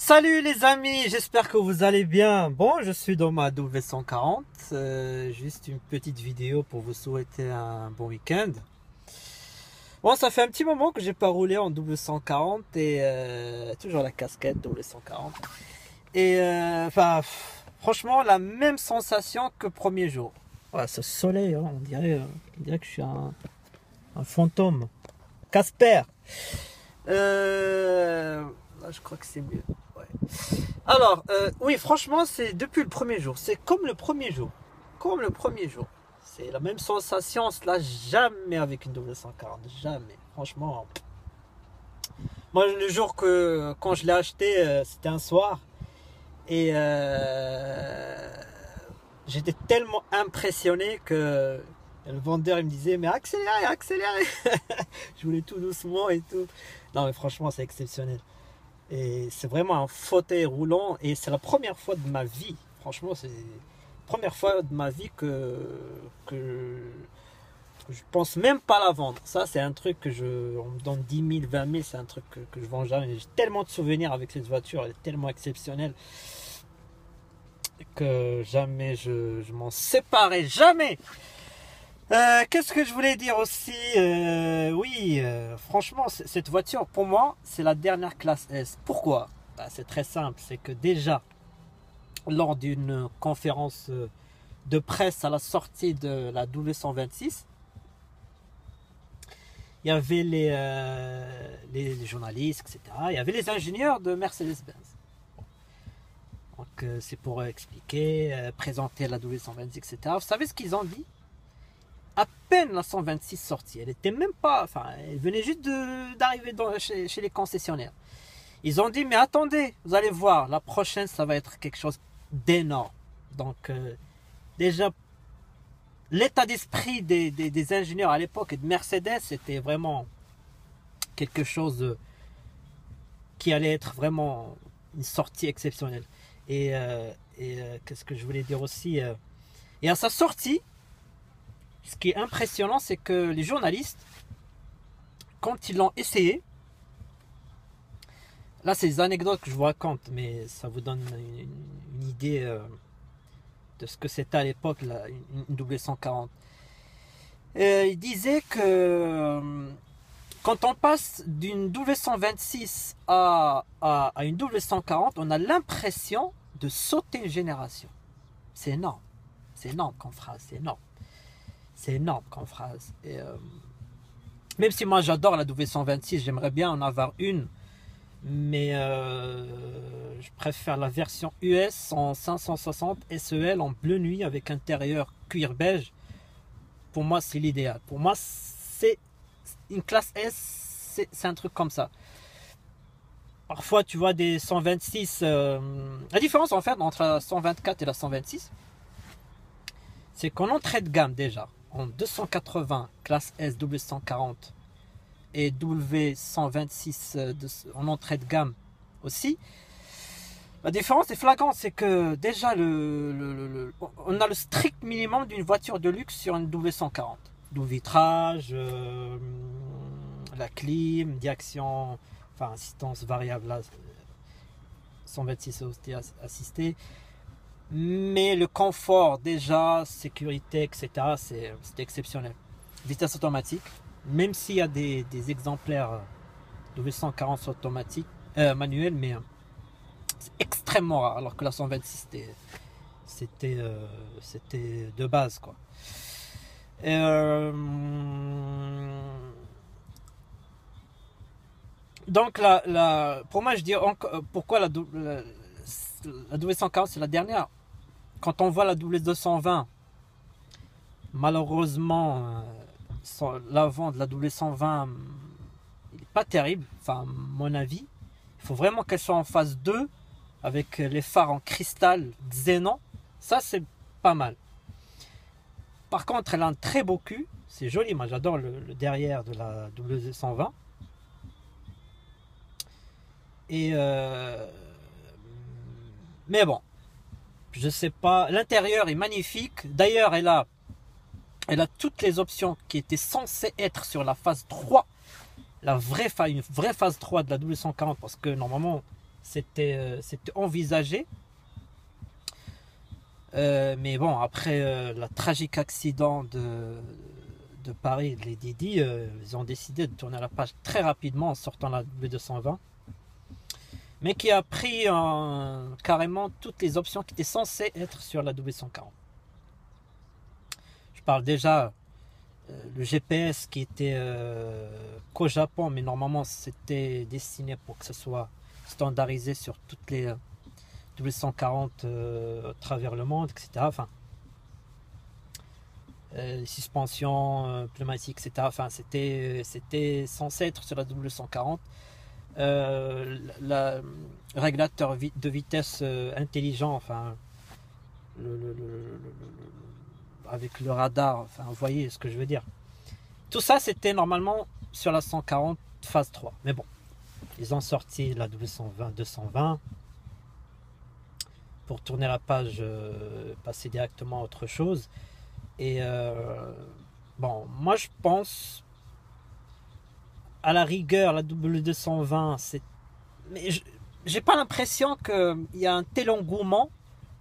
Salut les amis, j'espère que vous allez bien. Bon, je suis dans ma W140, juste une petite vidéo pour vous souhaiter un bon week-end. Bon, ça fait un petit moment que j'ai pas roulé en W140 et toujours la casquette W140. Et franchement, la même sensation que premier jour. Voilà, ce soleil, hein, on dirait que je suis un fantôme. Casper. Là, je crois que c'est mieux. Ouais. Alors, oui, franchement, c'est depuis le premier jour. C'est comme le premier jour. Comme le premier jour. C'est la même sensation. Cela jamais avec une W140. Jamais. Franchement. Moi, le jour quand je l'ai acheté, c'était un soir. Et j'étais tellement impressionné que le vendeur il me disait mais accélérez, accélérez. Je voulais tout doucement et tout. Non mais franchement c'est exceptionnel. Et c'est vraiment un fauteuil roulant et c'est la première fois de ma vie. Franchement c'est la première fois de ma vie que je pense même pas la vendre. Ça c'est un truc que on me donne 10 000, 20 000, c'est un truc que je vends jamais. J'ai tellement de souvenirs avec cette voiture, elle est tellement exceptionnelle que jamais je m'en séparerai, jamais. Qu'est-ce que je voulais dire aussi, oui, franchement, cette voiture, pour moi, c'est la dernière classe S. Pourquoi? C'est très simple, c'est que déjà, lors d'une conférence de presse à la sortie de la W126, il y avait les journalistes, etc. Il y avait les ingénieurs de Mercedes-Benz. Donc, c'est pour expliquer, présenter la W126, etc. Vous savez ce qu'ils ont dit? À peine la 126 sortie, elle était même pas, enfin, elle venait juste d'arriver chez les concessionnaires. Ils ont dit, mais attendez, vous allez voir, la prochaine, ça va être quelque chose d'énorme. Donc, déjà, l'état d'esprit des ingénieurs à l'époque et de Mercedes, c'était vraiment quelque chose qui allait être vraiment une sortie exceptionnelle. Et qu'est-ce que je voulais dire aussi, et à sa sortie, ce qui est impressionnant, c'est que les journalistes, quand ils l'ont essayé, là c'est des anecdotes que je vous raconte, mais ça vous donne une idée de ce que c'était à l'époque, une W140. Ils disaient que quand on passe d'une W126 à une W140, on a l'impression de sauter une génération. C'est énorme. C'est énorme comme phrase, c'est énorme. C'est énorme comme phrase. Et, même si moi j'adore la W126, j'aimerais bien en avoir une. Mais je préfère la version US en 560 SEL en bleu nuit avec intérieur cuir beige. Pour moi c'est l'idéal. Pour moi c'est une classe S, c'est un truc comme ça. Parfois tu vois des 126. La différence en fait entre la 124 et la 126, c'est qu'en entrée de gamme déjà, en 280 classe S W140 et W126 en entrée de gamme aussi, la différence est flagrante, c'est que déjà on a le strict minimum d'une voiture de luxe sur une W140. Double vitrage, la clim, direction, enfin assistance variable là, 126 assisté. Mais le confort déjà, sécurité, etc. c'est exceptionnel. Vitesse automatique, même s'il y a des exemplaires W140 automatique, manuel, mais c'est extrêmement rare, alors que la 126 c'était de base quoi. Donc pour moi je dis pourquoi la W140 c'est la dernière. Quand on voit la W220, malheureusement, l'avant de la W120 il n'est pas terrible, enfin mon avis. Il faut vraiment qu'elle soit en phase 2 avec les phares en cristal xénon. Ça c'est pas mal. Par contre elle a un très beau cul, c'est joli, moi j'adore le derrière de la W220. Et mais bon, je sais pas, l'intérieur est magnifique. D'ailleurs elle a toutes les options qui étaient censées être sur la phase 3, une vraie phase 3 de la W140, parce que normalement c'était envisagé. Mais bon, après le tragique accident de Paris, les Didi, ils ont décidé de tourner la page très rapidement en sortant la W220. Mais qui a pris carrément toutes les options qui étaient censées être sur la W140. Je parle déjà le GPS qui était qu'au Japon, mais normalement c'était destiné pour que ce soit standardisé sur toutes les W140 à travers le monde, etc. Enfin, les suspensions, pneumatiques, etc. Enfin, c'était censé être sur la W140. Le régulateur de vitesse intelligent, enfin, avec le radar, enfin, vous voyez ce que je veux dire. Tout ça, c'était normalement sur la 140 phase 3. Mais bon, ils ont sorti la W120, 220 pour tourner la page, passer directement à autre chose. Et bon, moi je pense à la rigueur la W220, c'est, mais j'ai pas l'impression qu'il y a un tel engouement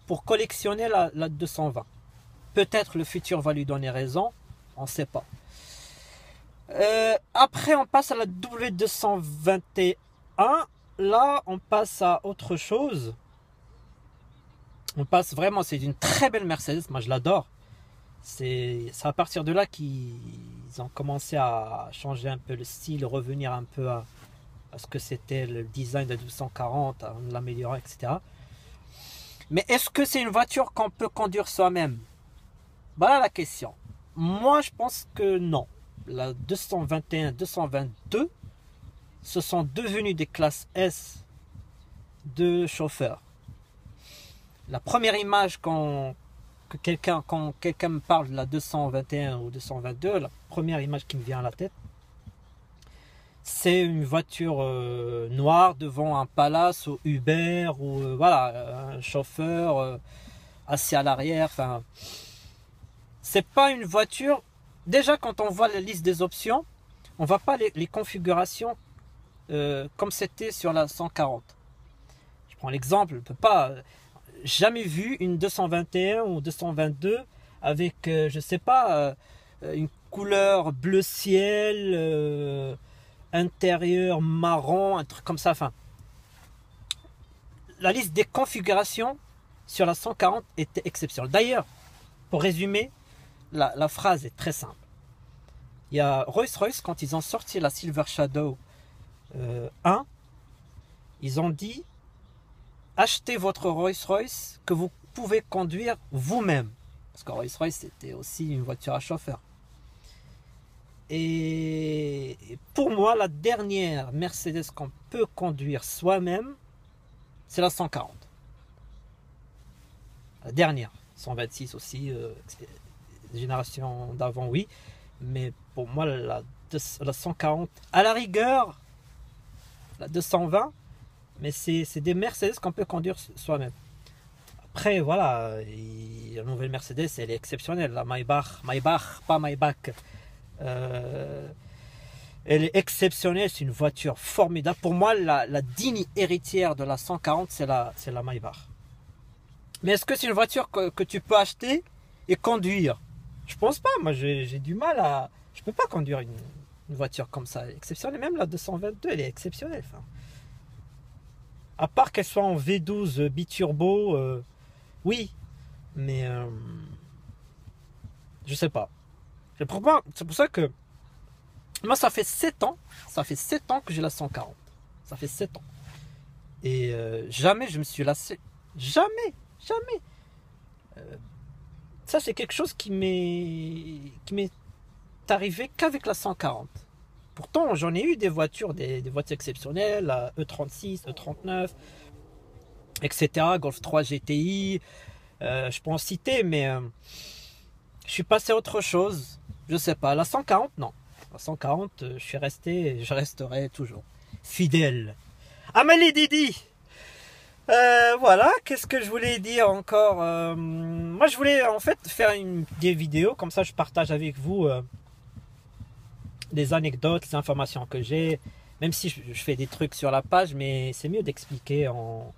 pour collectionner la 220. Peut-être le futur va lui donner raison, on ne sait pas. Après on passe à la W221. Là on passe à autre chose. On passe vraiment, c'est une très belle Mercedes, moi je l'adore. C'est à partir de là qu'ils ont commencé à changer un peu le style, revenir un peu à ce que c'était le design de la 240, à l'améliorer, etc. Mais est-ce que c'est une voiture qu'on peut conduire soi-même? Voilà la question. Moi je pense que non. La 221, 222, ce sont devenus des classes S de chauffeurs. La première image quand quelqu'un me parle de la 221 ou 222, la première image qui me vient à la tête, c'est une voiture noire devant un palace ou Uber ou voilà, un chauffeur assis à l'arrière. Enfin, c'est pas une voiture. Déjà, quand on voit la liste des options, on voit pas les configurations comme c'était sur la 140. Je prends l'exemple, je peux pas. Jamais vu une 221 ou 222 avec, je sais pas, une couleur bleu ciel, intérieur marron, un truc comme ça. Enfin, la liste des configurations sur la 140 était exceptionnelle. D'ailleurs, pour résumer, la phrase est très simple. Il y a Rolls-Royce, quand ils ont sorti la Silver Shadow 1, ils ont dit: achetez votre Rolls-Royce que vous pouvez conduire vous-même. Parce que Rolls-Royce, c'était aussi une voiture à chauffeur. Et pour moi, la dernière Mercedes qu'on peut conduire soi-même, c'est la 140. La dernière. 126 aussi, génération d'avant, oui. Mais pour moi, la 140, à la rigueur, la 220, mais c'est des Mercedes qu'on peut conduire soi-même. Après, voilà, la nouvelle Mercedes, elle est exceptionnelle. La Maybach, pas Maybach. Elle est exceptionnelle, c'est une voiture formidable. Pour moi, la digne héritière de la 140, c'est la Maybach. Mais est-ce que c'est une voiture que tu peux acheter et conduire? Je pense pas. Moi, j'ai du mal à... Je peux pas conduire une voiture comme ça. Exceptionnelle. Même la 222, elle est exceptionnelle. Enfin, à part qu'elle soit en V12 biturbo, oui. Mais je sais pas. C'est pour ça que moi, ça fait 7 ans. Ça fait 7 ans que j'ai la 140. Ça fait 7 ans. Et jamais je me suis lassé. Jamais. Ça, c'est quelque chose qui m'est arrivé qu'avec la 140. Pourtant, j'en ai eu des voitures, des voitures exceptionnelles, la E36, E39, etc. Golf 3 GTI, je peux en citer, mais je suis passé à autre chose. Je sais pas. La 140, non. La 140, je suis resté et je resterai toujours fidèle. Amélie Didi! Voilà, qu'est-ce que je voulais dire encore? Moi, je voulais en fait faire des vidéos, comme ça je partage avec vous des anecdotes, des informations que j'ai, Même si je fais des trucs sur la page, mais c'est mieux d'expliquer en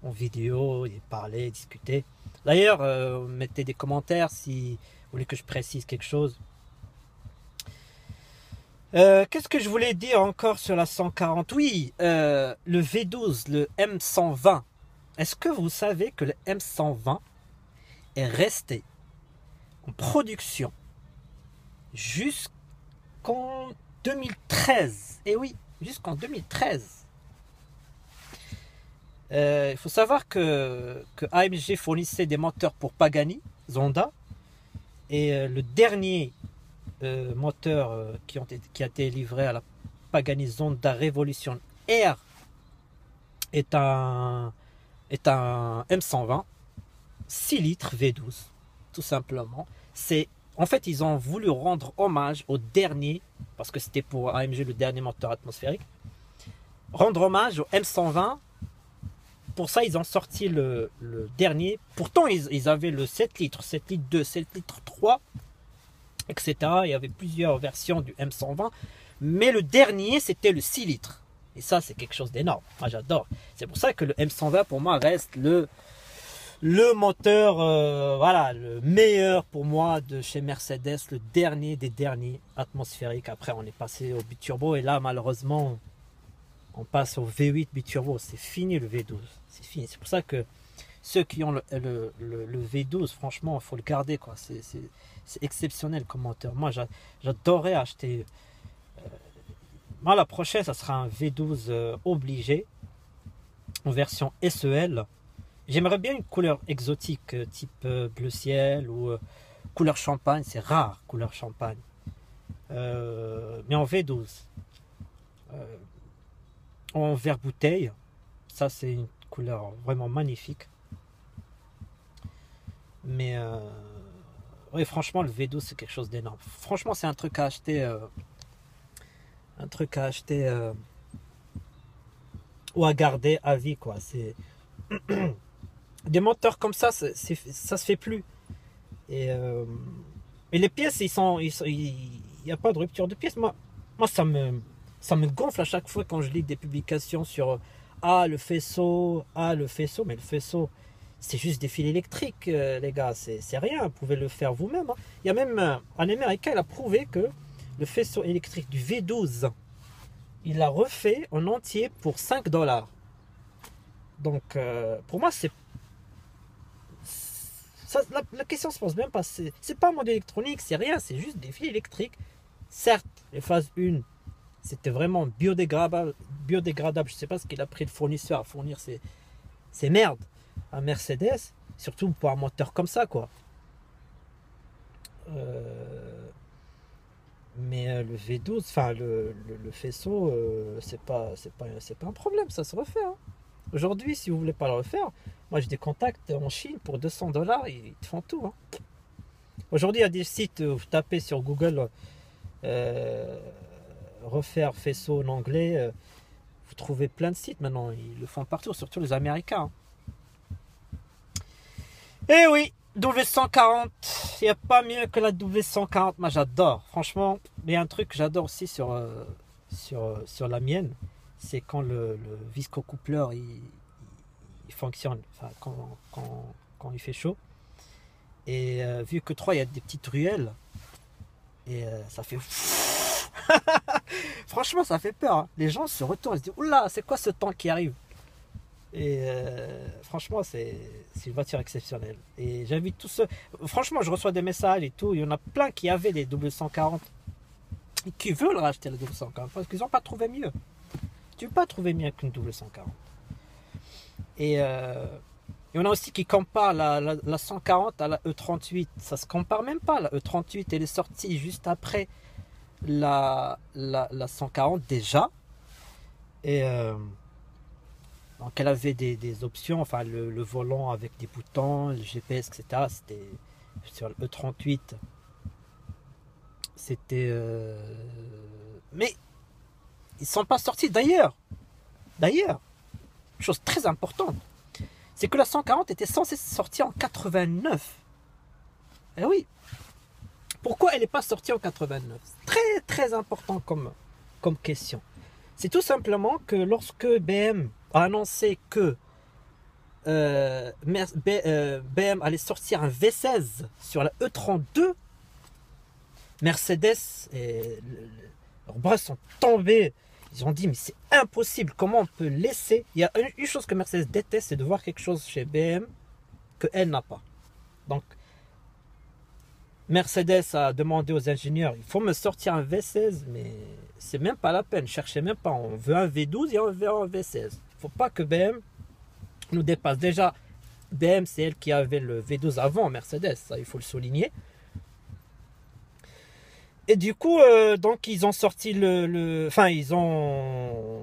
vidéo, et parler, discuter. D'ailleurs, mettez des commentaires si vous voulez que je précise quelque chose. Qu'est-ce que je voulais dire encore sur la 140? Oui, le V12, le M120. Est-ce que vous savez que le M120 est resté en production jusqu'en 2013? Et oui, jusqu'en 2013. Il faut savoir que AMG fournissait des moteurs pour Pagani, Zonda, et le dernier moteur qui a été livré à la Pagani Zonda Revolution R est un M120 6 litres V12, tout simplement. En fait, ils ont voulu rendre hommage au dernier, parce que c'était pour AMG le dernier moteur atmosphérique, rendre hommage au M120. Pour ça, ils ont sorti le dernier. Pourtant, ils avaient le 7 litres, 7 litres 2, 7 litres 3, etc. Il y avait plusieurs versions du M120. Mais le dernier, c'était le 6 litres. Et ça, c'est quelque chose d'énorme. Moi, j'adore. C'est pour ça que le M120, pour moi, reste le moteur, voilà, le meilleur pour moi de chez Mercedes. Le dernier des derniers atmosphériques. Après, on est passé au biturbo. Et là, malheureusement, on passe au V8 biturbo. C'est fini le V12. C'est fini. C'est pour ça que ceux qui ont le V12, franchement, il faut le garder, quoi. C'est exceptionnel comme moteur. Moi, j'adorerais acheter. Moi, la prochaine, ça sera un V12 obligé en version SEL. J'aimerais bien une couleur exotique, type bleu ciel ou couleur champagne. C'est rare, couleur champagne. Mais en V12. En vert bouteille. Ça, c'est une couleur vraiment magnifique. Mais oui, franchement, le V12, c'est quelque chose d'énorme. Franchement, c'est un truc à acheter. Ou à garder à vie, quoi. C'est des moteurs comme ça, ça se fait plus. Et les pièces, il n'y a pas de rupture de pièces. Moi, ça me gonfle à chaque fois quand je lis des publications sur le faisceau, mais le faisceau, c'est juste des fils électriques, les gars, c'est rien, vous pouvez le faire vous-même. Hein. Il y a même un Américain, il a prouvé que le faisceau électrique du V12, il l'a refait en entier pour 5 $. Donc, pour moi, la question se pose même pas. C'est pas un mode électronique, c'est rien, c'est juste des fils électriques. Certes, les phases 1, c'était vraiment biodégradable. Je ne sais pas ce qu'il a pris le fournisseur à fournir ces merdes à Mercedes, surtout pour un moteur comme ça, quoi. Mais le V12, enfin le faisceau, c'est pas un problème, ça se refait. Hein. Aujourd'hui, si vous voulez pas le refaire, moi j'ai des contacts en Chine pour 200 $, ils te font tout. Hein. Aujourd'hui, il y a des sites où vous tapez sur Google refaire faisceau en anglais, vous trouvez plein de sites maintenant, ils le font partout, surtout les Américains. Et oui, W140, il n'y a pas mieux que la W140, moi j'adore, franchement. Mais un truc que j'adore aussi sur la mienne, c'est quand le viscocoupleur il fonctionne, enfin, quand il fait chaud. Et vu que 3, il y a des petites ruelles, et ça fait... Franchement, ça fait peur. Hein. Les gens se retournent et se disent, oula, c'est quoi ce temps qui arrive? Et franchement, c'est une voiture exceptionnelle. Et j'invite tous ceux... Franchement, je reçois des messages et tout. Il y en a plein qui avaient des W140 et qui veulent racheter la W140 parce qu'ils n'ont pas trouvé mieux. Tu ne peux pas trouver mieux qu'une W140. Et il y en a aussi qui comparent la 140 à la E38. Ça se compare même pas. La E38, elle est sortie juste après la 140 déjà. Et... donc elle avait des options, enfin le volant avec des boutons, le GPS, etc. C'était sur le E38. C'était... Mais ils ne sont pas sortis d'ailleurs. D'ailleurs, chose très importante, c'est que la 140 était censée sortir en 89. Eh oui. Pourquoi elle n'est pas sortie en 89? Très très important comme question. C'est tout simplement que lorsque BM a annoncé que BM allait sortir un V16 sur la E32, Mercedes et leurs bras sont tombés. Ils ont dit mais c'est impossible, comment on peut laisser. Il y a une chose que Mercedes déteste, c'est de voir quelque chose chez BM qu'elle n'a pas. Donc Mercedes a demandé aux ingénieurs, il faut me sortir un V16, mais c'est même pas la peine, cherchez même pas, on veut un V12 et on veut un V16. Il ne faut pas que BM nous dépasse. Déjà, BM c'est elle qui avait le V12 avant Mercedes, ça il faut le souligner. Et du coup, donc ils ont sorti ils ont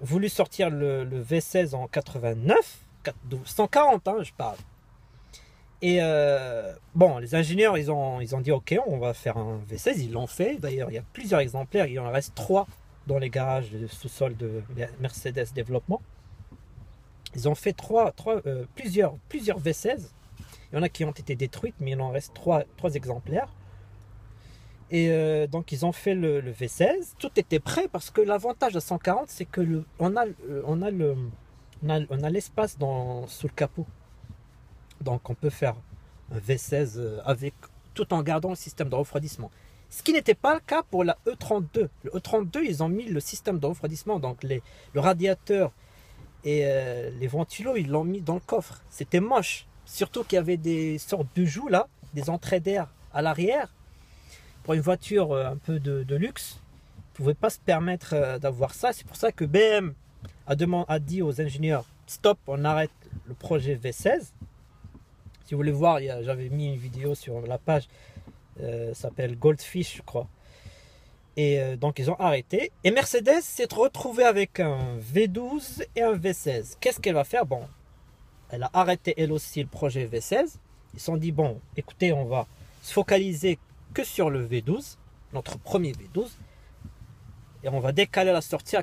voulu sortir le V16 en 89, 140 hein, je parle. Et bon, les ingénieurs, ils ont dit ok, on va faire un V16, ils l'ont fait. D'ailleurs, il y a plusieurs exemplaires, il en reste 3 dans les garages de sous-sol de Mercedes Développement. Ils ont fait plusieurs V16. Il y en a qui ont été détruites, mais il en reste 3 exemplaires. Et donc ils ont fait le V16. Tout était prêt parce que l'avantage de 140, c'est que on a l'espace sous le capot. Donc on peut faire un V16 tout en gardant le système de refroidissement. Ce qui n'était pas le cas pour la E32. Le E32, ils ont mis le système de refroidissement, donc le radiateur et les ventilos, ils l'ont mis dans le coffre. C'était moche. Surtout qu'il y avait des sortes de joues là, des entrées d'air à l'arrière. Pour une voiture un peu de luxe, ils ne pouvaient pas se permettre d'avoir ça. C'est pour ça que BM a dit aux ingénieurs, stop, on arrête le projet V16. Si vous voulez voir, j'avais mis une vidéo sur la page, ça s'appelle Goldfish, je crois. Et donc ils ont arrêté. Et Mercedes s'est retrouvée avec un V12 et un V16. Qu'est-ce qu'elle va faire? Bon, elle a arrêté elle aussi le projet V16. Ils se sont dit, bon, écoutez, on va se focaliser que sur le V12, notre premier V12. Et on va décaler la sortie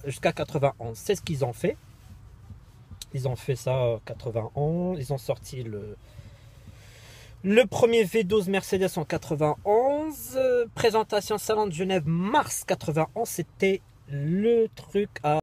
jusqu'à 91. C'est ce qu'ils ont fait. Ils ont fait ça en 91. Ils ont sorti le premier V12 Mercedes en 91. Présentation Salon de Genève mars 91. C'était le truc à